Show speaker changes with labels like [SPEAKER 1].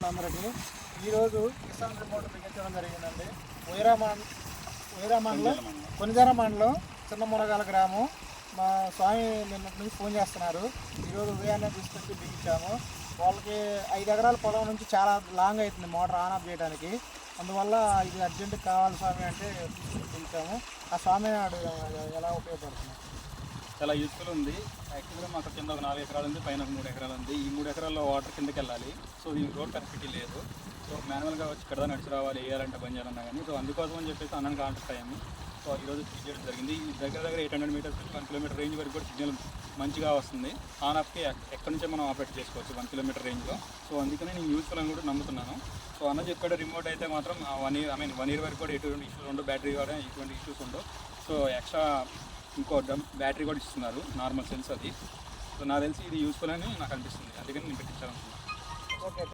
[SPEAKER 1] అందరికీ ఈరోజు కిసాన్ రిమోట్ బిగించడం జరిగిందండి. వైరా మండలం కొనిజార మండలం చిన్న మునగాల గ్రామం. మా స్వామి నిన్నటి నుంచి ఫోన్ చేస్తున్నారు. ఈరోజు ఉదయాన్నే తీసుకొచ్చి బిగించాము. వాళ్ళకి 5 ఎకరాల పొలం నుంచి చాలా లాంగ్ అవుతుంది మోటార్ ఆన్ ఆఫ్ చేయడానికి. అందువల్ల ఇది అర్జెంటుగా కావాలి స్వామి అంటే బిగించాము. ఆ స్వామి ఎలా ఉపయోగపడుతుంది?
[SPEAKER 2] చాలా యూస్ఫుల్ ఉంది. యాక్చువల్గా మాకు కింద ఒక 4 ఎకరాలు ఉంది, పైన 3 ఎకరాలు ఉంది. ఈ 3 ఎకరాల్లో వాటర్ కిందకి వెళ్ళాలి. సో దీనికి రోడ్ కనెక్టివిటీ లేదు. సో మాన్యువల్గా వచ్చి ఇక్కడ నడిచి రావాలి, వేయాలంటే బంద్ చేయాలన్నా కానీ. సో అందుకోసం అని చెప్పేసి అన్నని కాంటాక్ట్ అయ్యాము. సో ఈరోజు చెక్ చేయడం జరిగింది. ఈ దగ్గర 800 మీటర్స్ 1 కిలోమీటర్ రేంజ్ వరకు కూడా సిగ్నల్ మంచిగా వస్తుంది. ఆన్ ఆఫ్కి ఎక్కడి నుంచే మనం ఆపరేట్ చేసుకోవచ్చు 1 కిలోమీటర్ రేంజ్లో. సో అందుకని నేను యూస్ఫుల్ అని కూడా నమ్ముతున్నాను. సో అన్న చెప్పాడు రిమోట్ అయితే మాత్రం 1 ఇయర్ వరకు కూడా ఎటువంటి ఇష్యూస్ ఉండవు, బ్యాటరీ కూడా ఎటువంటి ఇష్యూస్ ఉండవు. సో ఎక్స్ట్రా ఇంకో బ్యాటరీ కూడా ఇస్తున్నారు, నార్మల్ సెన్స్ అది. సో నాకు తెలిసి ఇది యూస్ఫుల్ అని నాకు అనిపిస్తుంది, అందుకని నేను పెట్టించాలనుకున్నాను.
[SPEAKER 1] ఓకే.